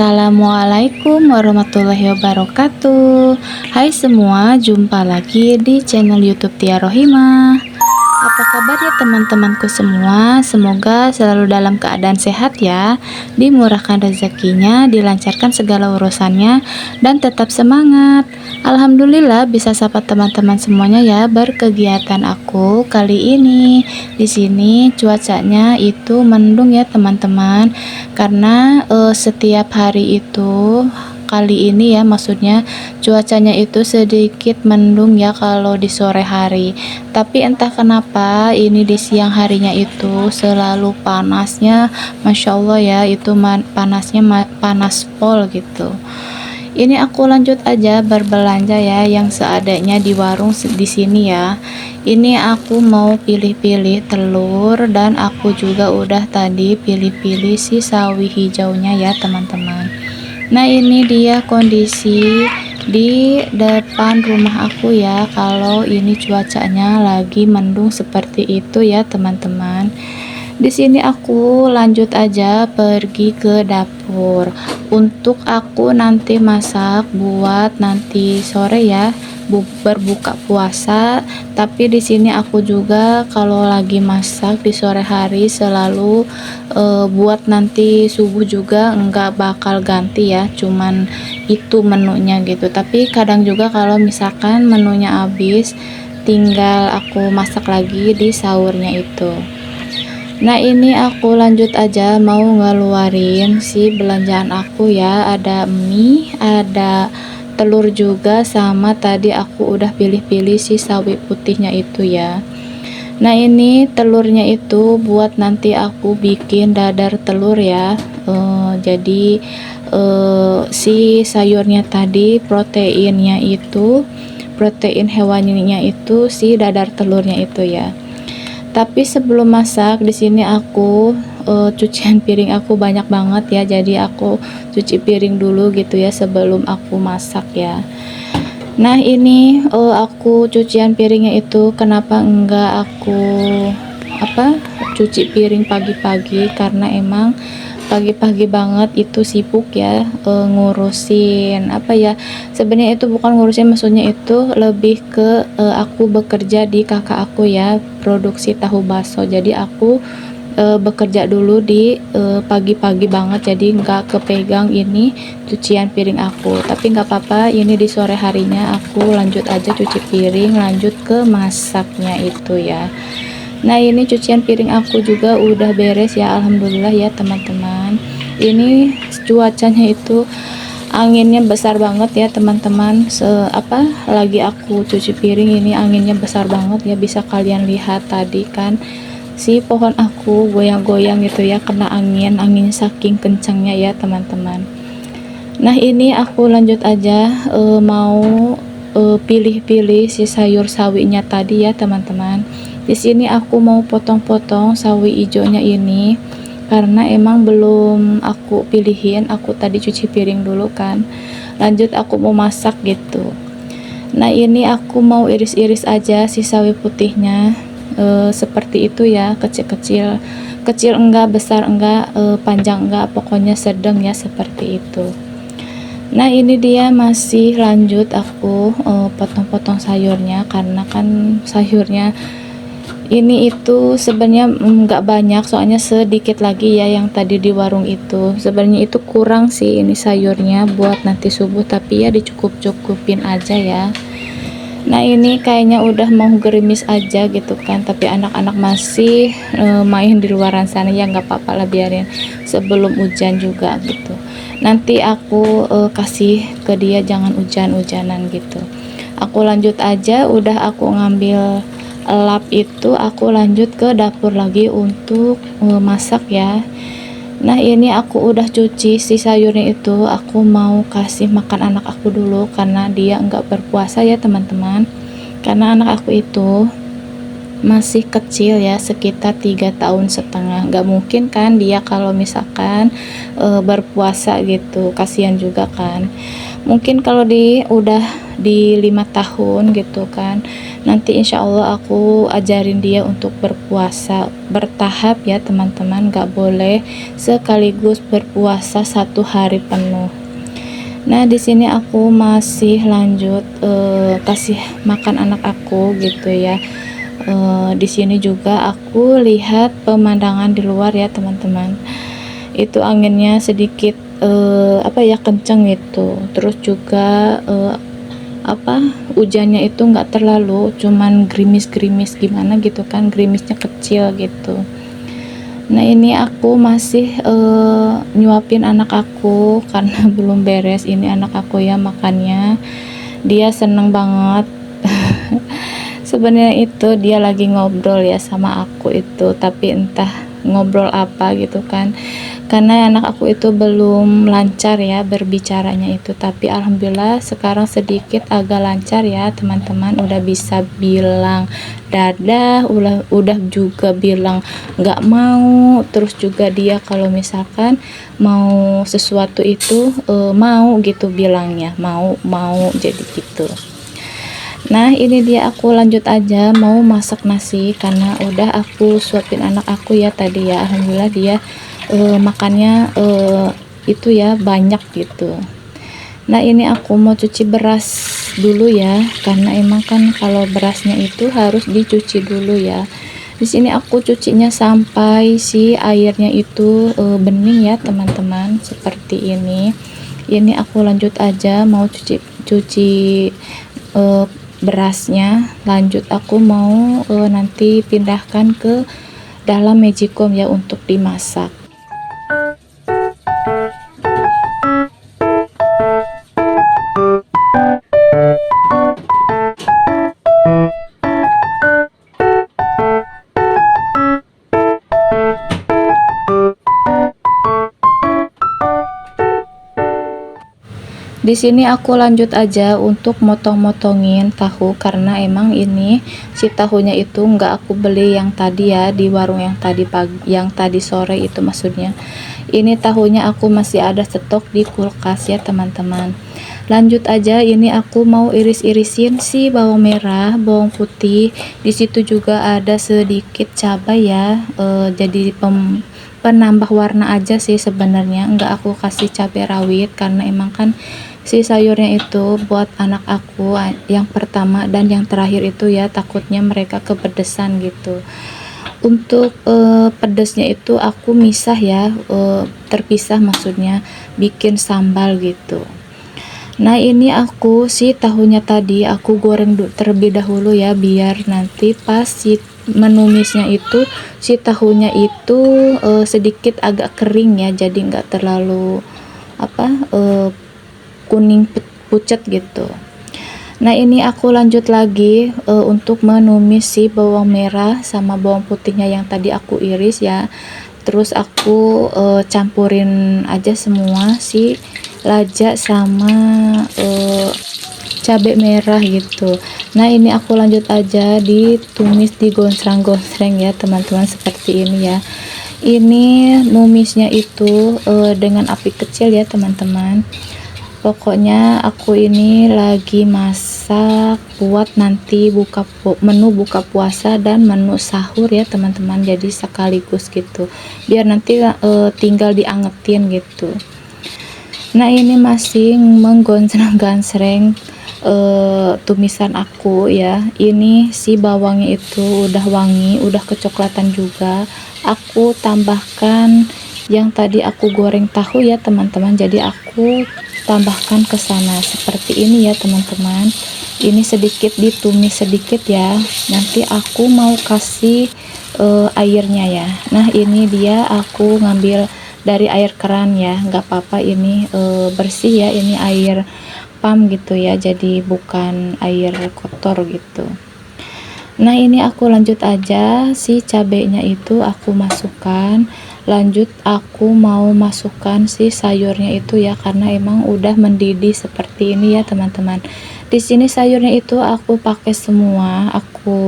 Assalamualaikum warahmatullahi wabarakatuh. Hai semua, jumpa lagi di channel YouTube Tia Rohimah. Apa kabar ya teman-temanku semua? Semoga selalu dalam keadaan sehat ya, dimurahkan rezekinya, dilancarkan segala urusannya, dan tetap semangat. Alhamdulillah bisa sapa teman-teman semuanya ya berkegiatan aku kali ini. Di sini cuacanya itu mendung ya teman-teman, karena setiap hari itu kali ini ya maksudnya cuacanya itu sedikit mendung ya kalau di sore hari, tapi entah kenapa ini di siang harinya itu selalu panasnya, Masya Allah ya, itu panasnya panas pol gitu. Ini aku lanjut aja berbelanja ya yang seadanya di warung di sini ya. Ini aku mau pilih-pilih telur, dan aku juga udah tadi pilih-pilih si sawi hijaunya ya teman-teman. Nah ini dia kondisi di depan rumah aku ya, kalau ini cuacanya lagi mendung seperti itu ya teman-teman. Di sini aku lanjut aja pergi ke dapur untuk aku nanti masak buat nanti sore ya, berbuka puasa. Tapi di sini aku juga kalau lagi masak di sore hari selalu buat nanti subuh juga enggak bakal ganti ya, cuman itu menunya gitu. Tapi kadang juga kalau misalkan menunya habis, tinggal aku masak lagi di sahurnya itu. Nah ini aku lanjut aja mau ngeluarin si belanjaan aku ya, ada mie, ada telur juga, sama tadi aku udah pilih-pilih si sawi putihnya itu ya. Nah ini telurnya itu buat nanti aku bikin dadar telur ya. Jadi si sayurnya tadi proteinnya itu, protein hewaninya itu si dadar telurnya itu ya. Tapi sebelum masak di sini aku cucian piring aku banyak banget ya, jadi aku cuci piring dulu gitu ya sebelum aku masak ya. Nah ini aku cucian piringnya itu kenapa enggak aku cuci piring pagi-pagi, karena emang pagi-pagi banget itu sibuk ya, ngurusin sebenarnya itu bukan ngurusin, maksudnya itu lebih ke aku bekerja di kakak aku ya, produksi tahu bakso. Jadi aku bekerja dulu di pagi-pagi banget, jadi nggak kepegang ini cucian piring aku. Tapi nggak apa-apa, ini di sore harinya aku lanjut aja cuci piring, lanjut ke masaknya itu ya. Nah ini cucian piring aku juga udah beres ya, alhamdulillah ya teman-teman. Ini cuacanya itu anginnya besar banget ya teman-teman. Lagi aku cuci piring ini anginnya besar banget ya, bisa kalian lihat tadi kan si pohon aku goyang-goyang gitu ya, kena angin saking kencangnya ya teman-teman. Nah ini aku lanjut aja mau pilih-pilih si sayur sawinya tadi ya teman-teman. Di sini aku mau potong-potong sawi hijaunya ini karena emang belum aku pilihin, aku tadi cuci piring dulu kan, lanjut aku mau masak gitu. Nah ini aku mau iris-iris aja si sawi putihnya, seperti itu ya, kecil-kecil, kecil enggak, besar enggak, panjang enggak, pokoknya sedang ya, seperti itu. Nah ini dia masih lanjut aku potong-potong sayurnya, karena kan sayurnya ini itu sebenarnya nggak banyak, soalnya sedikit lagi ya yang tadi di warung itu. Sebenarnya itu kurang sih ini sayurnya buat nanti subuh, tapi ya dicukup-cukupin aja ya. Nah ini kayaknya udah mau gerimis aja gitu kan, tapi anak-anak masih main di luaran sana ya, nggak apa-apa lah, biarin sebelum hujan juga gitu. Nanti aku kasih ke dia jangan hujan-hujanan gitu. Aku lanjut aja, udah aku ngambil lap itu, aku lanjut ke dapur lagi untuk masak ya. Nah ini aku udah cuci si sayurnya itu, aku mau kasih makan anak aku dulu karena dia enggak berpuasa ya teman-teman. Karena anak aku itu masih kecil ya, sekitar 3 tahun setengah, nggak mungkin kan dia kalau misalkan berpuasa gitu, kasihan juga kan. Mungkin kalau udah di 5 tahun gitu kan, Nanti insya Allah aku ajarin dia untuk berpuasa bertahap ya teman-teman, gak boleh sekaligus berpuasa 1 hari penuh. Nah, di sini aku masih lanjut kasih makan anak aku gitu ya. Di sini juga aku lihat pemandangan di luar ya teman-teman. Itu anginnya sedikit apa ya, kenceng gitu. Terus juga hujannya itu nggak terlalu, cuman gerimis-gerimis gimana gitu kan, gerimisnya kecil gitu. Nah, ini aku masih nyuapin anak aku karena belum beres ini anak aku ya makannya. Dia seneng banget. Sebenarnya itu dia lagi ngobrol ya sama aku itu, tapi entah ngobrol apa gitu kan, karena anak aku itu belum lancar ya berbicaranya itu, tapi alhamdulillah sekarang sedikit agak lancar ya teman-teman, udah bisa bilang dadah, udah juga bilang nggak mau, terus juga dia kalau misalkan mau sesuatu itu mau gitu bilangnya, mau jadi gitu. Nah, ini dia aku lanjut aja mau masak nasi karena udah aku suapin anak aku ya tadi ya, alhamdulillah dia makannya itu ya banyak gitu. Nah, ini aku mau cuci beras dulu ya, karena emang kan kalau berasnya itu harus dicuci dulu ya. Di sini aku cucinya sampai si airnya itu bening ya teman-teman, seperti ini. Ini aku lanjut aja mau cuci eh, berasnya, lanjut aku mau nanti pindahkan ke dalam magicom ya untuk dimasak. Di sini aku lanjut aja untuk motong-motongin tahu karena emang ini si tahunya itu nggak aku beli yang tadi ya di warung yang tadi pagi, yang tadi sore itu maksudnya. Ini tahunya aku masih ada stok di kulkas ya teman-teman. Lanjut aja, ini aku mau iris-irisin si bawang merah, bawang putih. Di situ juga ada sedikit cabai ya, jadi penambah warna aja sih sebenarnya, nggak aku kasih cabai rawit karena emang kan si sayurnya itu buat anak aku yang pertama dan yang terakhir itu ya, takutnya mereka kepedesan gitu. Untuk pedesnya itu aku misah ya, terpisah maksudnya, bikin sambal gitu. Nah, ini aku si tahunya tadi aku goreng terlebih dahulu ya, biar nanti pas si menumisnya itu si tahunya itu sedikit agak kering ya, jadi nggak terlalu kuning pucat gitu. Nah, ini aku lanjut lagi untuk menumis si bawang merah sama bawang putihnya yang tadi aku iris ya. Terus aku campurin aja semua si lada sama cabai merah gitu. Nah, ini aku lanjut aja ditumis, digonsrang-gonsreng ya teman-teman, seperti ini ya. Ini numisnya itu dengan api kecil ya teman-teman. Pokoknya aku ini lagi masak buat nanti menu buka puasa dan menu sahur ya teman-teman, jadi sekaligus gitu biar nanti tinggal diangetin gitu. Nah, ini masih menggoncang-gancreng tumisan aku ya. Ini si bawangnya itu udah wangi, udah kecoklatan juga. Aku tambahkan yang tadi aku goreng tahu ya teman-teman, jadi aku tambahkan ke sana seperti ini ya teman-teman. Ini sedikit ditumis sedikit ya, nanti aku mau kasih airnya ya. Nah, ini dia aku ngambil dari air keran ya, nggak apa-apa ini bersih ya, ini air pam gitu ya, jadi bukan air kotor gitu. Nah, ini aku lanjut aja si cabenya itu aku masukkan, lanjut aku mau masukkan si sayurnya itu ya, karena emang udah mendidih seperti ini ya teman-teman. Di sini sayurnya itu aku pakai semua, aku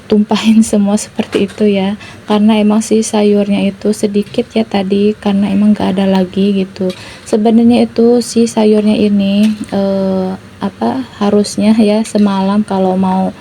tumpahin semua seperti itu ya, karena emang si sayurnya itu sedikit ya tadi, karena emang gak ada lagi gitu. Sebenarnya itu si sayurnya ini harusnya ya semalam kalau mau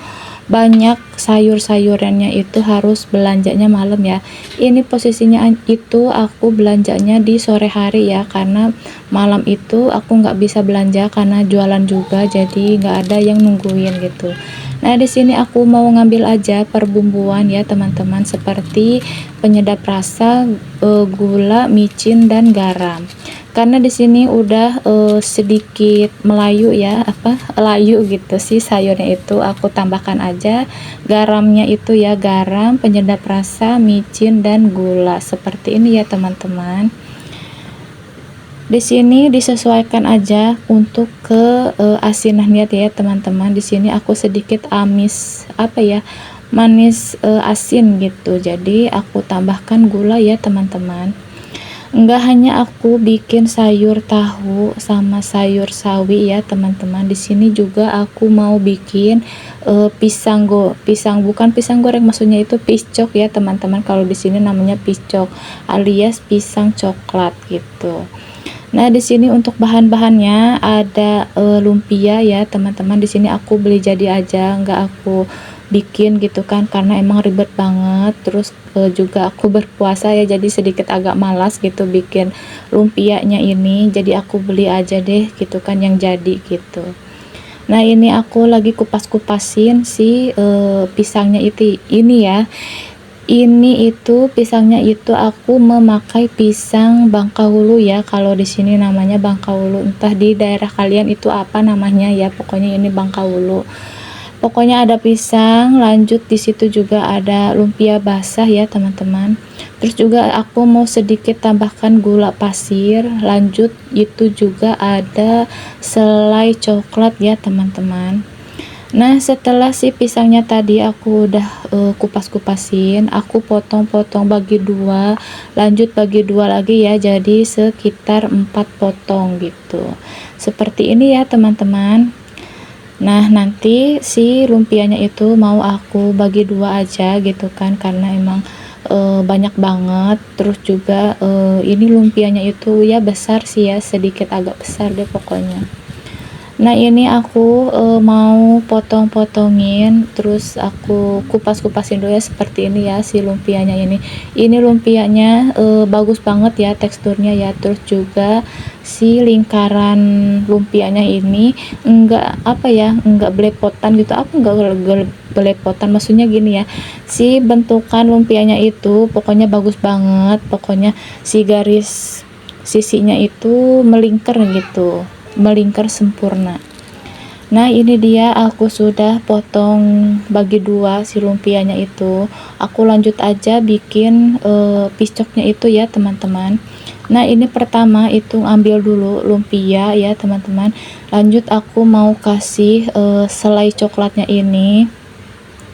banyak sayur-sayurannya itu harus belanjanya malam ya. Ini posisinya itu aku belanjanya di sore hari ya, karena malam itu aku nggak bisa belanja karena jualan juga, jadi nggak ada yang nungguin gitu. Nah di sini aku mau ngambil aja perbumbuan ya teman-teman, seperti penyedap rasa, gula, micin, dan garam. Karena di sini udah sedikit melayu ya, layu gitu sih sayurnya itu, aku tambahkan aja garamnya itu ya, garam, penyedap rasa, micin, dan gula seperti ini ya teman-teman. Di sini disesuaikan aja untuk ke asinannya ya teman-teman. Di sini aku sedikit amis manis asin gitu, jadi aku tambahkan gula ya teman-teman. Enggak hanya aku bikin sayur tahu sama sayur sawi ya teman-teman, di sini juga aku mau bikin bukan pisang goreng, maksudnya itu piscok ya teman-teman. Kalau di sini namanya piscok alias pisang coklat gitu. Nah di sini untuk bahan-bahannya ada lumpia ya teman-teman. Di sini aku beli jadi aja, nggak aku bikin gitu kan, karena emang ribet banget. Terus juga aku berpuasa ya, jadi sedikit agak malas gitu bikin lumpianya ini, jadi aku beli aja deh gitu kan yang jadi gitu. Nah ini aku lagi kupas-kupasin si pisangnya ini ya. Ini itu pisangnya itu aku memakai pisang Bangkahulu ya, kalau di sini namanya Bangkahulu, entah di daerah kalian itu apa namanya ya, pokoknya ini Bangkahulu. Pokoknya ada pisang, lanjut di situ juga ada lumpia basah ya teman-teman. Terus juga aku mau sedikit tambahkan gula pasir, lanjut itu juga ada selai coklat ya teman-teman. Nah setelah si pisangnya tadi aku udah kupas-kupasin, aku potong-potong bagi dua, lanjut bagi dua lagi ya, jadi sekitar 4 potong gitu, seperti ini ya teman-teman. Nah nanti si lumpianya itu mau aku bagi dua aja gitu kan, karena emang banyak banget. Terus juga ini lumpianya itu ya besar sih ya, sedikit agak besar deh pokoknya. Nah ini aku mau potong-potongin, terus aku kupas-kupasin dulu ya, seperti ini ya si lumpianya ini lumpianya bagus banget ya teksturnya ya. Terus juga si lingkaran lumpianya ini enggak enggak belepotan gitu, aku enggak belepotan, maksudnya gini ya, si bentukan lumpianya itu pokoknya bagus banget, pokoknya si garis sisinya itu melingkar gitu, melingkar sempurna. Nah ini dia aku sudah potong bagi dua si lumpianya itu, aku lanjut aja bikin piscoknya itu ya teman-teman. Nah ini pertama itu ambil dulu lumpia ya teman-teman, lanjut aku mau kasih selai coklatnya ini,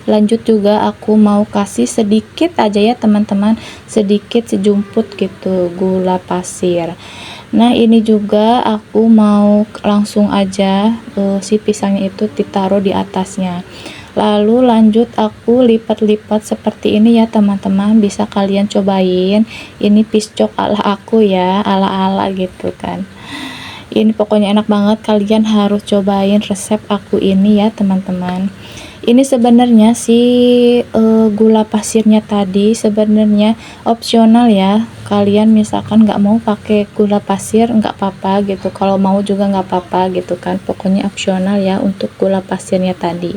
lanjut juga aku mau kasih sedikit aja ya teman-teman, sedikit sejumput gitu gula pasir. Nah ini juga aku mau langsung aja si pisangnya itu ditaruh di atasnya, lalu lanjut aku lipat-lipat seperti ini ya teman-teman. Bisa kalian cobain, ini piscok ala aku ya, ala-ala gitu kan. Ini pokoknya enak banget, kalian harus cobain resep aku ini ya teman-teman. Ini sebenarnya si gula pasirnya tadi sebenarnya opsional ya, kalian misalkan nggak mau pakai gula pasir nggak apa-apa gitu, kalau mau juga nggak apa-apa gitu kan, pokoknya opsional ya untuk gula pasirnya tadi.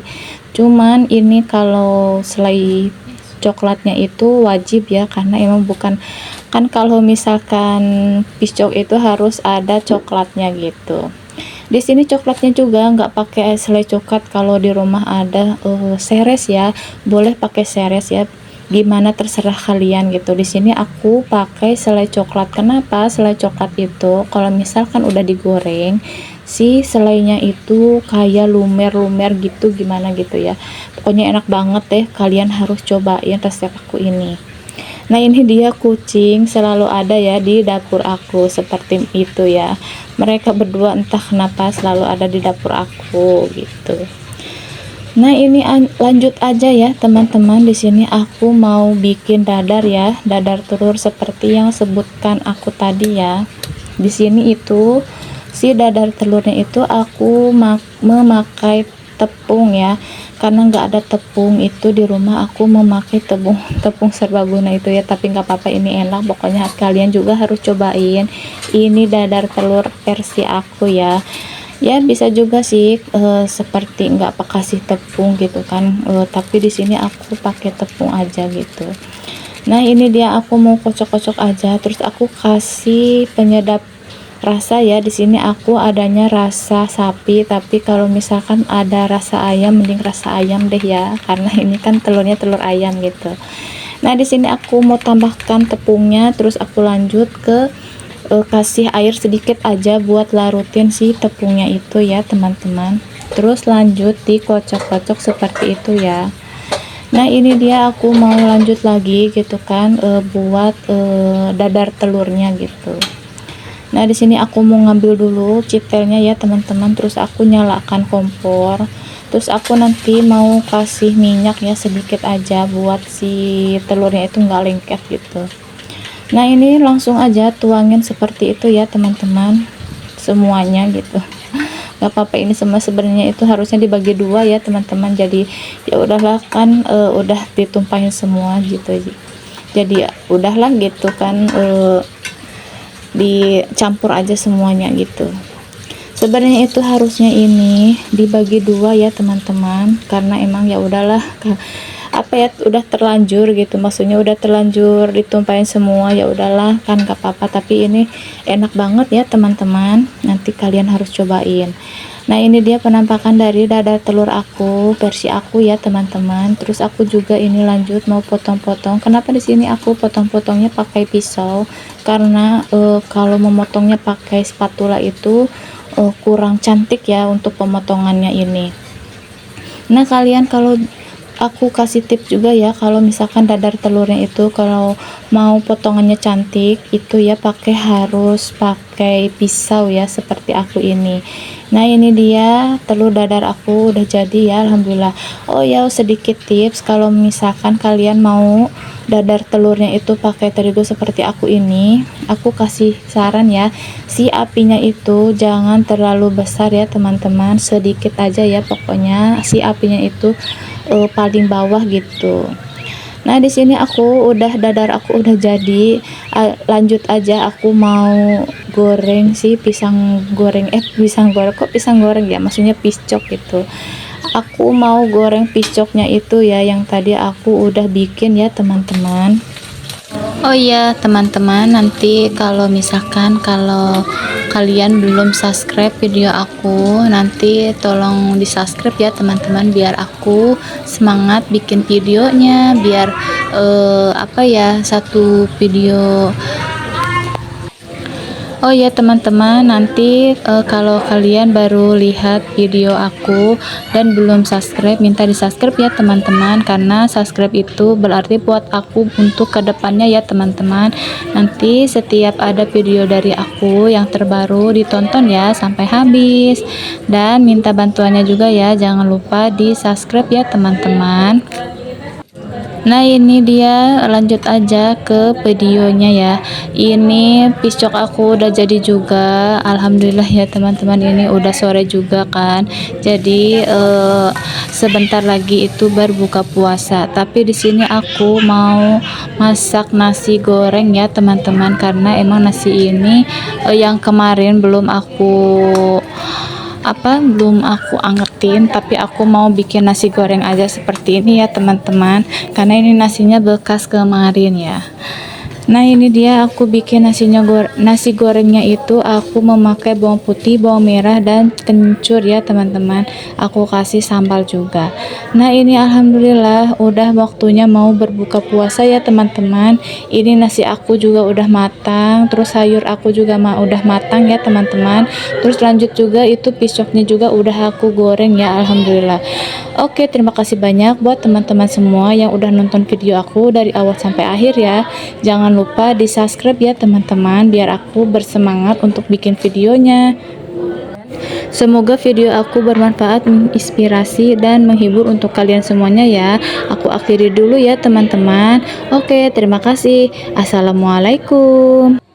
Cuman ini kalau selai coklatnya itu wajib ya, karena emang bukan kan, kalau misalkan piscok itu harus ada coklatnya gitu. Di sini coklatnya juga nggak pakai selai coklat, kalau di rumah ada seres ya, boleh pakai seres ya, gimana terserah kalian gitu. Di sini aku pakai selai coklat. Kenapa selai coklat itu? Kalau misalkan udah digoreng, si selainya itu kayak lumer-lumer gitu, gimana gitu ya. Pokoknya enak banget deh, kalian harus cobain resep aku ini. Nah ini dia kucing selalu ada ya di dapur aku, seperti itu ya. Mereka berdua entah kenapa selalu ada di dapur aku gitu. Nah ini lanjut aja ya teman-teman. Di sini aku mau bikin dadar ya, dadar telur seperti yang sebutkan aku tadi ya. Di sini itu si dadar telurnya itu aku memakai tepung ya, karena nggak ada tepung itu di rumah, aku memakai tepung serbaguna itu ya. Tapi nggak apa-apa, ini enak, pokoknya kalian juga harus cobain. Ini dadar telur versi aku ya. Ya bisa juga sih seperti nggak kasih tepung gitu kan, tapi di sini aku pakai tepung aja gitu. Nah ini dia, aku mau kocok-kocok aja, terus aku kasih penyedap rasa ya. Di sini aku adanya rasa sapi, tapi kalau misalkan ada rasa ayam, mending rasa ayam deh ya, karena ini kan telurnya telur ayam gitu. Nah di sini aku mau tambahkan tepungnya, terus aku lanjut ke kasih air sedikit aja buat larutin si tepungnya itu ya teman-teman. Terus lanjut dikocok-kocok seperti itu ya. Nah ini dia, aku mau lanjut lagi gitu kan, buat dadar telurnya gitu. Nah di sini aku mau ngambil dulu citelnya ya teman-teman, terus aku nyalakan kompor, terus aku nanti mau kasih minyak ya sedikit aja buat si telurnya itu nggak lengket gitu. Nah ini langsung aja tuangin seperti itu ya teman-teman, semuanya gitu. Gak apa-apa, ini semua sebenarnya itu harusnya dibagi dua ya teman-teman, jadi ya udahlah kan, udah ditumpahin semua gitu, jadi udahlah gitu kan, dicampur aja semuanya gitu. Sebenarnya itu harusnya ini dibagi dua ya teman-teman, karena emang ya udahlah, apa ya, udah terlanjur gitu, maksudnya udah terlanjur ditumpahin semua, ya udahlah kan gak apa-apa. Tapi ini enak banget ya teman-teman, nanti kalian harus cobain. Nah ini dia penampakan dari dadar telur aku versi aku ya teman-teman. Terus aku juga ini lanjut mau potong-potong. Kenapa di sini aku potong-potongnya pakai pisau, karena kalau memotongnya pakai spatula itu kurang cantik ya untuk pemotongannya ini. Nah kalian, kalau aku kasih tips juga ya, kalau misalkan dadar telurnya itu kalau mau potongannya cantik itu ya harus pakai pisau ya, seperti aku ini. Nah ini dia telur dadar aku udah jadi ya, alhamdulillah. Oh ya, sedikit tips, kalau misalkan kalian mau dadar telurnya itu pakai terigu seperti aku ini, aku kasih saran ya, si apinya itu jangan terlalu besar ya teman-teman, sedikit aja ya, pokoknya si apinya itu paling bawah gitu. Nah di sini aku udah, dadar aku udah jadi. Lanjut aja, aku mau goreng si pisang goreng, pisang goreng, kok pisang goreng ya, maksudnya piscok gitu. Aku mau goreng piscoknya itu ya, yang tadi aku udah bikin ya teman-teman. Oh iya teman-teman, nanti kalau misalkan kalau kalian belum subscribe video aku, nanti tolong di subscribe ya teman-teman, biar aku semangat bikin videonya, biar apa ya, satu video. Oh ya teman-teman, nanti kalau kalian baru lihat video aku dan belum subscribe, minta di subscribe ya teman-teman, karena subscribe itu berarti buat aku untuk kedepannya ya teman-teman. Nanti setiap ada video dari aku yang terbaru ditonton ya sampai habis, dan minta bantuannya juga ya, jangan lupa di subscribe ya teman-teman. Nah ini dia, lanjut aja ke videonya ya. Ini piscok aku udah jadi juga, alhamdulillah ya teman-teman. Ini udah sore juga kan, jadi sebentar lagi itu berbuka puasa. Tapi di sini aku mau masak nasi goreng ya teman-teman, karena emang nasi ini yang kemarin belum aku angetin, tapi aku mau bikin nasi goreng aja seperti ini ya teman-teman, karena ini nasinya bekas kemarin ya. Nah ini dia, aku bikin nasi gorengnya itu aku memakai bawang putih, bawang merah, dan kencur ya teman-teman. Aku kasih sambal juga. Nah ini alhamdulillah udah waktunya mau berbuka puasa ya teman-teman. Ini nasi aku juga udah matang, terus sayur aku juga udah matang ya teman-teman. Terus lanjut juga itu pisoknya juga udah aku goreng ya, alhamdulillah. Oke, terima kasih banyak buat teman-teman semua yang udah nonton video aku dari awal sampai akhir ya. Jangan lupa di subscribe ya teman-teman, biar aku bersemangat untuk bikin videonya. Semoga video aku bermanfaat, menginspirasi, dan menghibur untuk kalian semuanya ya. Aku akhiri dulu ya teman-teman. Oke, terima kasih. Assalamualaikum.